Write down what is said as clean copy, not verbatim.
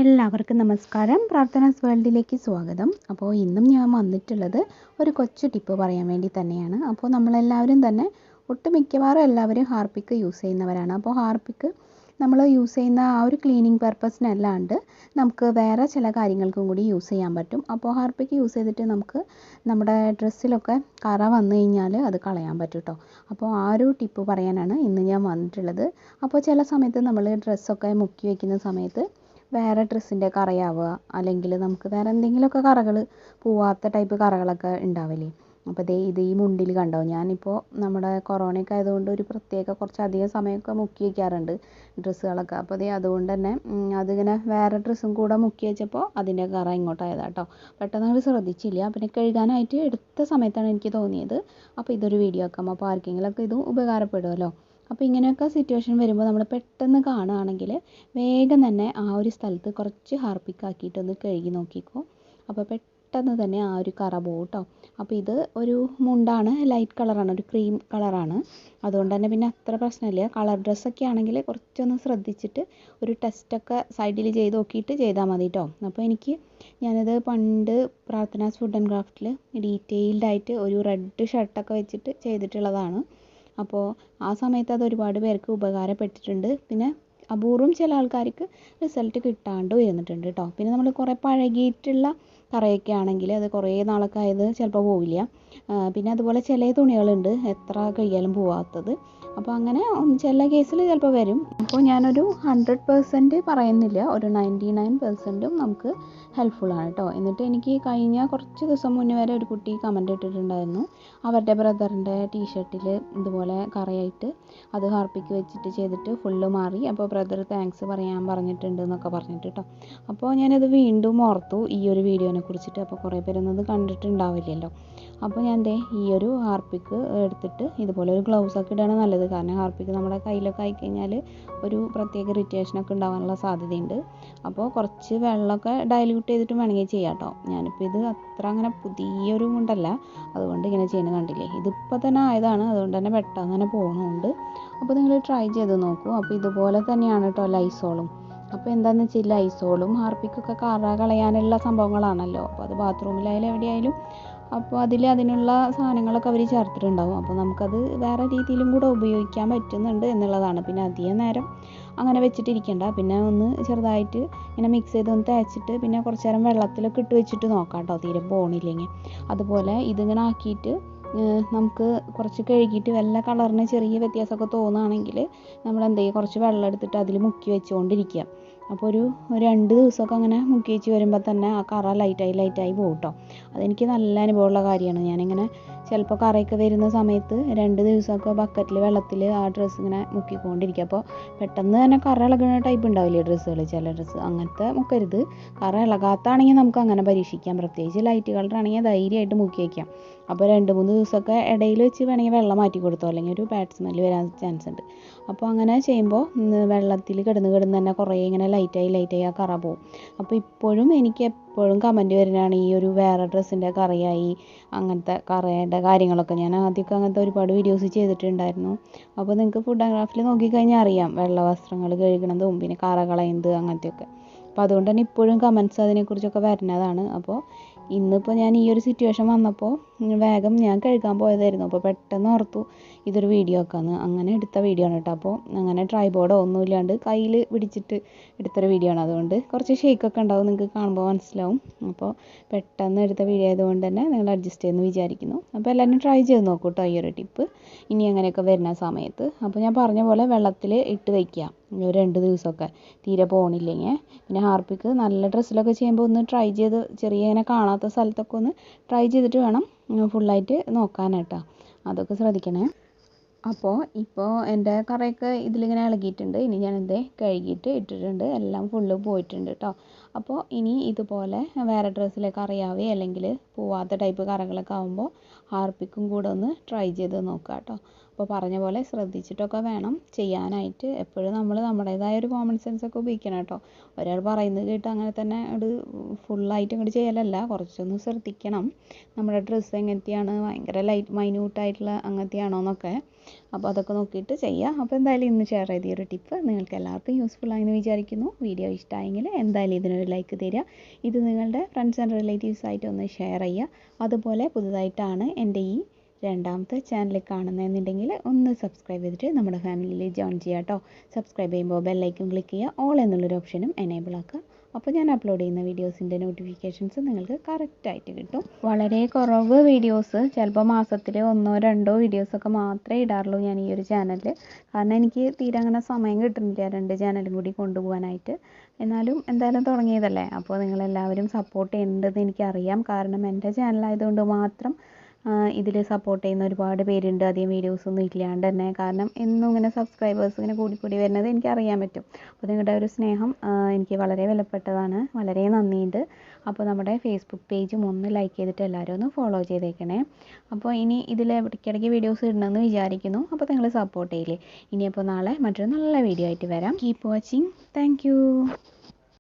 എല്ലാവർക്കും നമസ്കാരം. പ്രാർത്ഥനാസ് വേൾഡിലേക്ക് സ്വാഗതം. അപ്പോൾ ഇന്നും ഞാൻ വന്നിട്ടുള്ളത് ഒരു കൊച്ചു ടിപ്പ് പറയാൻ വേണ്ടി തന്നെയാണ്. അപ്പോൾ നമ്മളെല്ലാവരും തന്നെ ഒട്ടുമിക്കവാറും എല്ലാവരും ഹാർപ്പിക്ക് യൂസ് ചെയ്യുന്നവരാണ്. അപ്പോൾ ഹാർപ്പിക്ക് നമ്മൾ യൂസ് ചെയ്യുന്ന ആ ഒരു ക്ലീനിങ് പർപ്പസിനല്ലാണ്ട് നമുക്ക് വേറെ ചില കാര്യങ്ങൾക്കും കൂടി യൂസ് ചെയ്യാൻ പറ്റും. അപ്പോൾ ഹാർപ്പിക്ക് യൂസ് ചെയ്തിട്ട് നമുക്ക് നമ്മുടെ ഡ്രസ്സിലൊക്കെ കറ വന്നു കഴിഞ്ഞാൽ അത് കളയാൻ പറ്റും കേട്ടോ. അപ്പോൾ ആ ഒരു ടിപ്പ് പറയാനാണ് ഇന്ന് ഞാൻ വന്നിട്ടുള്ളത്. അപ്പോൾ ചില സമയത്ത് നമ്മൾ ഡ്രസ്സൊക്കെ മുക്കി വയ്ക്കുന്ന സമയത്ത് വേറെ ഡ്രസ്സിൻ്റെ കറയാവുക, അല്ലെങ്കിൽ നമുക്ക് വേറെ എന്തെങ്കിലുമൊക്കെ കറകൾ പോവാത്ത ടൈപ്പ് കറകളൊക്കെ ഉണ്ടാവില്ലേ. അപ്പോൾ ഇത് ഈ മുണ്ടിൽ കണ്ടോ, ഞാനിപ്പോൾ നമ്മുടെ കൊറോണയൊക്കെ ആയതുകൊണ്ട് ഒരു പ്രത്യേക കുറച്ചധികം സമയമൊക്കെ മുക്കി വയ്ക്കാറുണ്ട് ഡ്രസ്സുകളൊക്കെ. അപ്പോൾ അതുകൊണ്ട് തന്നെ അതിങ്ങനെ വേറെ ഡ്രസ്സും കൂടെ മുക്കി വെച്ചപ്പോൾ അതിൻ്റെ കറ ഇങ്ങോട്ടായതാണ് കേട്ടോ. പെട്ടെന്ന് അത് ശ്രദ്ധിച്ചില്ല. പിന്നെ കഴുകാനായിട്ട് എടുത്ത സമയത്താണ് എനിക്ക് തോന്നിയത് അപ്പോൾ ഇതൊരു വീഡിയോ ആക്കാം. അപ്പോൾ ആർക്കെങ്കിലുമൊക്കെ ഇത് ഉപകാരപ്പെടുമല്ലോ. അപ്പോൾ ഇങ്ങനെയൊക്കെ സിറ്റുവേഷൻ വരുമ്പോൾ നമ്മൾ പെട്ടെന്ന് കാണുകയാണെങ്കിൽ വേഗം തന്നെ ആ ഒരു സ്ഥലത്ത് കുറച്ച് ഹാർപ്പിക്കാക്കിയിട്ടൊന്ന് കഴുകി നോക്കിക്കോ. അപ്പോൾ പെട്ടെന്ന് തന്നെ ആ ഒരു കറ പോകും കേട്ടോ. അപ്പോൾ ഇത് ഒരു മുണ്ടാണ്, ലൈറ്റ് കളറാണ്, ഒരു ക്രീം കളറാണ്. അതുകൊണ്ട് തന്നെ പിന്നെ അത്ര പ്രശ്നമില്ല. കളർ ഡ്രസ്സൊക്കെ ആണെങ്കിൽ കുറച്ചൊന്ന് ശ്രദ്ധിച്ചിട്ട് ഒരു ടെസ്റ്റൊക്കെ സൈഡിൽ ചെയ്ത് നോക്കിയിട്ട് ചെയ്താൽ മതി കേട്ടോ. അപ്പോൾ ഞാനത് പണ്ട് പ്രാർത്ഥനാസ് ഫുഡ് ആൻഡ് ക്രാഫ്റ്റിൽ ഡീറ്റെയിൽഡായിട്ട് ഒരു റെഡ് ഷർട്ടൊക്കെ വെച്ചിട്ട് ചെയ്തിട്ടുള്ളതാണ്. അപ്പോൾ ആ സമയത്ത് അത് ഒരുപാട് പേർക്ക് ഉപകാരപ്പെട്ടിട്ടുണ്ട്. പിന്നെ അപൂർവം ചില ആൾക്കാർക്ക് റിസൾട്ട് കിട്ടാണ്ട് വരുന്നിട്ടുണ്ട് കേട്ടോ. പിന്നെ നമ്മൾ കുറേ പഴകിയിട്ടുള്ള കറയൊക്കെ ആണെങ്കിൽ അത് കുറേ നാളൊക്കെ ആയത് ചിലപ്പോൾ പോവില്ല. പിന്നെ അതുപോലെ ചില തുണികളുണ്ട് എത്ര കഴുകിയാലും പോവാത്തത്. അപ്പോൾ അങ്ങനെ ചില കേസിൽ ചിലപ്പോൾ വരും. അപ്പോൾ ഞാനൊരു 100% പറയുന്നില്ല, ഒരു 99%ഉം നമുക്ക് ഹെൽപ്ഫുള്ളാണ് കേട്ടോ. എന്നിട്ട് എനിക്ക് കഴിഞ്ഞ കുറച്ച് ദിവസം മുന്നേ വരെ ഒരു കുട്ടി കമൻറ്റ് ഇട്ടിട്ടുണ്ടായിരുന്നു, അവരുടെ ബ്രദറിൻ്റെ ടീഷർട്ടിൽ ഇതുപോലെ കറയായിട്ട് അത് ഹാർപ്പിക്ക് വെച്ചിട്ട് ചെയ്തിട്ട് ഫുള്ള് മാറി. അപ്പോൾ ബ്രദർ താങ്ക്സ് പറയാൻ പറഞ്ഞിട്ടുണ്ട് എന്നൊക്കെ പറഞ്ഞിട്ട് കേട്ടോ. അപ്പോൾ ഞാനത് വീണ്ടും ഓർത്തു ഈ ഒരു വീഡിയോനെ കുറിച്ചിട്ട്. അപ്പോൾ കുറേ പേരൊന്നും അത് കണ്ടിട്ടുണ്ടാവില്ലല്ലോ. അപ്പോൾ ഞാൻ ഈ ഒരു ഹാർപ്പിക്ക് എടുത്തിട്ട് ഇതുപോലെ ഒരു ഗ്ലൗസൊക്കെ ഇടുകയാണ് നല്ലത്. കാരണം ഹാർപ്പിക്ക് നമ്മുടെ കയ്യിലൊക്കെ ആയിക്കഴിഞ്ഞാൽ ഒരു പ്രത്യേക ഇറിറ്റേഷനൊക്കെ ഉണ്ടാകാനുള്ള സാധ്യതയുണ്ട്. അപ്പോൾ കുറച്ച് വെള്ളമൊക്കെ ഡൈല്യൂട്ട് ചെയ്തിട്ട് വേണമെങ്കിൽ ചെയ്യാം കേട്ടോ. ഞാനിപ്പോൾ ഇത് അത്ര അങ്ങനെ പുതിയൊരു മുണ്ടല്ല, അതുകൊണ്ട് ഇങ്ങനെ ചെയ്യുന്നത് കണ്ടില്ലേ. ഇതിപ്പോൾ തന്നെ ആയതാണ്, അതുകൊണ്ട് തന്നെ പെട്ടെന്ന് തന്നെ പോകുന്നുണ്ട്. അപ്പോൾ നിങ്ങൾ ട്രൈ ചെയ്ത് നോക്കൂ. അപ്പോൾ ഇതുപോലെ തന്നെയാണ് കേട്ടോ ലൈസോളും. അപ്പോൾ എന്താണെന്ന് വെച്ചാൽ ലൈസോളും ഹാർപ്പിക്കൊക്കെ കറ കളയാനുള്ള സംഭവങ്ങളാണല്ലോ. അപ്പോൾ അത് ബാത്റൂമിലായാലും എവിടെയായാലും അപ്പോൾ അതിനുള്ള സാധനങ്ങളൊക്കെ അവർ ചേർത്തിട്ടുണ്ടാവും. അപ്പോൾ നമുക്കത് വേറെ രീതിയിലും കൂടെ ഉപയോഗിക്കാൻ പറ്റുന്നുണ്ട് എന്നുള്ളതാണ്. പിന്നെ അധികം നേരം അങ്ങനെ വെച്ചിട്ടിരിക്കണ്ട. പിന്നെ ഒന്ന് ചെറുതായിട്ട് ഇങ്ങനെ മിക്സ് ചെയ്ത് ഒന്ന് തേച്ചിട്ട് പിന്നെ കുറച്ച് നേരം വെള്ളത്തിലൊക്കെ ഇട്ട് വെച്ചിട്ട് നോക്കാം കേട്ടോ, തീരെ പോണില്ലെങ്കിൽ. അതുപോലെ ഇതിങ്ങനെ ആക്കിയിട്ട് നമുക്ക് കുറച്ച് കഴുകിയിട്ട് വല്ല കളറിന് ചെറിയ വ്യത്യാസമൊക്കെ തോന്നുകയാണെങ്കിൽ നമ്മൾ എന്ത് ചെയ്യുക, കുറച്ച് വെള്ളം എടുത്തിട്ട് അതിൽ മുക്കി വെച്ചുകൊണ്ടിരിക്കുക. അപ്പോൾ ഒരു 2 ദിവസമൊക്കെ അങ്ങനെ മുക്കി വെച്ച് വരുമ്പോൾ തന്നെ ആ കറ ലൈറ്റായി പോകും കേട്ടോ. അതെനിക്ക് നല്ല അനുഭവമുള്ള കാര്യമാണ്. ഞാനിങ്ങനെ ചിലപ്പോൾ കറയൊക്കെ വരുന്ന സമയത്ത് 2 ദിവസമൊക്കെ ബക്കറ്റിൽ വെള്ളത്തിൽ ആ ഡ്രസ്സ് ഇങ്ങനെ മുക്കിക്കൊണ്ടിരിക്കുക. അപ്പോൾ പെട്ടെന്ന് തന്നെ കറ ഇളകുന്ന ടൈപ്പ് ഉണ്ടാവില്ലേ ഡ്രസ്സുകൾ, ചില ഡ്രസ്സ് അങ്ങനത്തെ മുക്കരുത്. കറ ഇളകാത്താണെങ്കിൽ നമുക്ക് അങ്ങനെ പരീക്ഷിക്കാം. പ്രത്യേകിച്ച് ലൈറ്റ് കളറാണെങ്കിൽ ധൈര്യമായിട്ട് മുക്കി വയ്ക്കാം. അപ്പോൾ 2-3 ദിവസമൊക്കെ ഇടയിൽ വെച്ച് വേണമെങ്കിൽ വെള്ളം മാറ്റി കൊടുത്തോ, അല്ലെങ്കിൽ ഒരു ബാഡ് സ്മെല്ല് വരാൻ ചാൻസ് ഉണ്ട്. അപ്പോൾ അങ്ങനെ ചെയ്യുമ്പോൾ വെള്ളത്തിൽ കിടന്ന് തന്നെ കുറേ ഇങ്ങനെ ലൈറ്റായി ആ കറ പോകും. അപ്പോൾ ഇപ്പോഴും എനിക്ക് എപ്പോഴും കമൻറ്റ് വരുന്നതാണ് ഈ ഒരു വേറെ ഡ്രസ്സിൻ്റെ കറയായി, അങ്ങനത്തെ കറയുടെ കാര്യങ്ങളൊക്കെ. ഞാൻ ആദ്യമൊക്കെ അങ്ങനത്തെ ഒരുപാട് വീഡിയോസ് ചെയ്തിട്ടുണ്ടായിരുന്നു. അപ്പോൾ നിങ്ങൾക്ക് ഫുഡ് ആൻഡ് ക്രാഫ്റ്റിൽ നോക്കിക്കഴിഞ്ഞാൽ അറിയാം വെള്ള വസ്ത്രങ്ങൾ കഴുകണതും പിന്നെ കറ കളയുന്നത് അങ്ങനത്തെയൊക്കെ. അപ്പോൾ അതുകൊണ്ട് തന്നെ ഇപ്പോഴും കമൻറ്റ്സ് അതിനെക്കുറിച്ചൊക്കെ വരുന്നതാണ്. അപ്പോൾ ഇന്നിപ്പോൾ ഞാൻ ഈ ഒരു സിറ്റുവേഷൻ വന്നപ്പോൾ വേഗം ഞാൻ കഴുകാൻ പോയതായിരുന്നു. അപ്പോൾ പെട്ടെന്ന് ഓർത്തു ഇതൊരു വീഡിയോ ആക്കാമെന്ന്. അങ്ങനെ എടുത്ത വീഡിയോ ആണ് കേട്ടോ. അപ്പോൾ അങ്ങനെ ട്രൈപോഡോ ഒന്നും ഇല്ലാണ്ട് കയ്യിൽ പിടിച്ചിട്ട് എടുത്തൊരു വീഡിയോ ആണ്. അതുകൊണ്ട് കുറച്ച് ഷേക്കൊക്കെ ഉണ്ടാവും, നിങ്ങൾക്ക് കാണുമ്പോൾ മനസ്സിലാവും. അപ്പോൾ പെട്ടെന്ന് എടുത്ത വീഡിയോ ആയതുകൊണ്ട് തന്നെ നിങ്ങൾ അഡ്ജസ്റ്റ് ചെയ്യുമെന്ന് വിചാരിക്കുന്നു. അപ്പോൾ എല്ലാവരും ട്രൈ ചെയ്ത് നോക്കൂ കേട്ടോ ഈ ഒരു ടിപ്പ് ഇനി അങ്ങനെയൊക്കെ വരുന്ന സമയത്ത്. അപ്പോൾ ഞാൻ പറഞ്ഞ പോലെ വെള്ളത്തിൽ ഇട്ട് വയ്ക്കുക 2 ദിവസമൊക്കെ തീരെ പോകണില്ലെങ്കിൽ. പിന്നെ ഹാർപ്പിക്ക് നല്ല ഡ്രസ്സിലൊക്കെ ചെയ്യുമ്പോൾ ഒന്ന് ട്രൈ ചെയ്ത് ചെറിയ ഇങ്ങനെ കാണാത്ത സ്ഥലത്തൊക്കെ ഒന്ന് ട്രൈ ചെയ്തിട്ട് വേണം ഫുള്ളായിട്ട് നോക്കാനായിട്ടോ. അതൊക്കെ ശ്രദ്ധിക്കണേ. ഇപ്പോൾ എൻ്റെ കറയൊക്കെ ഇതിലിങ്ങനെ ഇളകിയിട്ടുണ്ട്. ഇനി ഞാനെന്തേ കഴുകിയിട്ട് ഇട്ടിട്ടുണ്ട്, എല്ലാം ഫുള്ള് പോയിട്ടുണ്ട് കേട്ടോ. അപ്പോൾ ഇനി ഇതുപോലെ വേറെ ഡ്രസ്സിലെ കറയാവേ അല്ലെങ്കിൽ പോവാത്ത ടൈപ്പ് കറകളൊക്കെ ആകുമ്പോൾ ഹാർപ്പിക്കും കൂടെ ഒന്ന് ട്രൈ ചെയ്ത് നോക്കുക കേട്ടോ. അപ്പോൾ പറഞ്ഞ പോലെ ശ്രദ്ധിച്ചിട്ടൊക്കെ വേണം ചെയ്യാനായിട്ട്. എപ്പോഴും നമ്മൾ നമ്മുടേതായ ഒരു കോമൺ സെൻസൊക്കെ ഉപയോഗിക്കണം കേട്ടോ. ഒരാൾ പറയുന്നത് കേട്ട് അങ്ങനെ തന്നെ അത് ഫുള്ളായിട്ട് ഇങ്ങോട്ട് ചെയ്യലല്ല, കുറച്ചൊന്ന് ശ്രദ്ധിക്കണം. നമ്മുടെ ഡ്രസ്സ് എങ്ങനത്തെയാണ്, ഭയങ്കര മൈന്യൂട്ടായിട്ടുള്ള അങ്ങനത്തെയാണോ എന്നൊക്കെ. അപ്പോൾ അതൊക്കെ നോക്കിയിട്ട് ചെയ്യുക. അപ്പോൾ എന്തായാലും ഇന്ന് ഷെയർ ചെയ്ത ഒരു ടിപ്പ് നിങ്ങൾക്ക് എല്ലാവർക്കും യൂസ്ഫുൾ ആയെന്ന് വിചാരിക്കുന്നു. വീഡിയോ ഇഷ്ടമായെങ്കിൽ എന്തായാലും ഇതിനൊരു ലൈക്ക് തരിക. ഇത് നിങ്ങളുടെ ഫ്രണ്ട്സ് ആൻഡ് റിലേറ്റീവ്സായിട്ട് ഒന്ന് ഷെയർ ചെയ്യുക. അതുപോലെ പുതുതായിട്ടാണ് എൻ്റെ ഈ രണ്ടാമത്തെ ചാനൽ കാണുന്നതെന്നുണ്ടെങ്കിൽ ഒന്ന് സബ്സ്ക്രൈബ് ചെയ്തിട്ട് നമ്മുടെ ഫാമിലിയിൽ ജോയിൻ ചെയ്യുക കേട്ടോ. സബ്സ്ക്രൈബ് ചെയ്യുമ്പോൾ ബെല്ലൈക്കൺ ക്ലിക്ക് ചെയ്യുക, ഓൾ എന്നുള്ളൊരു ഓപ്ഷനും എനേബിൾ ആക്കുക. അപ്പോൾ ഞാൻ അപ്ലോഡ് ചെയ്യുന്ന വീഡിയോസിൻ്റെ നോട്ടിഫിക്കേഷൻസ് നിങ്ങൾക്ക് കറക്റ്റായിട്ട് കിട്ടും. വളരെ കുറവ് വീഡിയോസ്, ചിലപ്പോൾ മാസത്തിൽ 1-2 വീഡിയോസൊക്കെ മാത്രമേ ഇടാറുള്ളൂ ഞാൻ ഈ ഒരു ചാനലിൽ. കാരണം എനിക്ക് തീരെ അങ്ങനെ സമയം കിട്ടുന്നില്ല 2 ചാനലും കൂടി കൊണ്ടുപോകാനായിട്ട്. എന്നാലും എന്തായാലും തുടങ്ങിയതല്ലേ, അപ്പോൾ നിങ്ങളെല്ലാവരും സപ്പോർട്ട് ചെയ്യേണ്ടത് എനിക്കറിയാം. കാരണം എൻ്റെ ചാനലായതുകൊണ്ട് മാത്രം ഇതിൽ സപ്പോർട്ട് ചെയ്യുന്ന ഒരുപാട് പേരുണ്ട്, അധികം വീഡിയോസൊന്നും ഇല്ലാണ്ട് തന്നെ. കാരണം എന്നും ഇങ്ങനെ സബ്സ്ക്രൈബേഴ്സ് ഇങ്ങനെ കൂടി വരുന്നത് എനിക്കറിയാൻ പറ്റും. അപ്പോൾ നിങ്ങളുടെ ഒരു സ്നേഹം എനിക്ക് വളരെ വിലപ്പെട്ടതാണ്. വളരെ നന്ദിയുണ്ട്. അപ്പോൾ നമ്മുടെ ഫേസ്ബുക്ക് പേജും ഒന്ന് ലൈക്ക് ചെയ്തിട്ട് എല്ലാവരും ഒന്ന് ഫോളോ ചെയ്തേക്കണേ. അപ്പോൾ ഇനി ഇതിൽ ഇടയ്ക്കിടയ്ക്ക് വീഡിയോസ് ഇടണമെന്ന് വിചാരിക്കുന്നു. അപ്പോൾ നിങ്ങൾ സപ്പോർട്ട് ചെയ്യില്ലേ. ഇനിയപ്പോൾ നാളെ മറ്റൊരു നല്ല വീഡിയോ ആയിട്ട് വരാം. Keep watching. താങ്ക്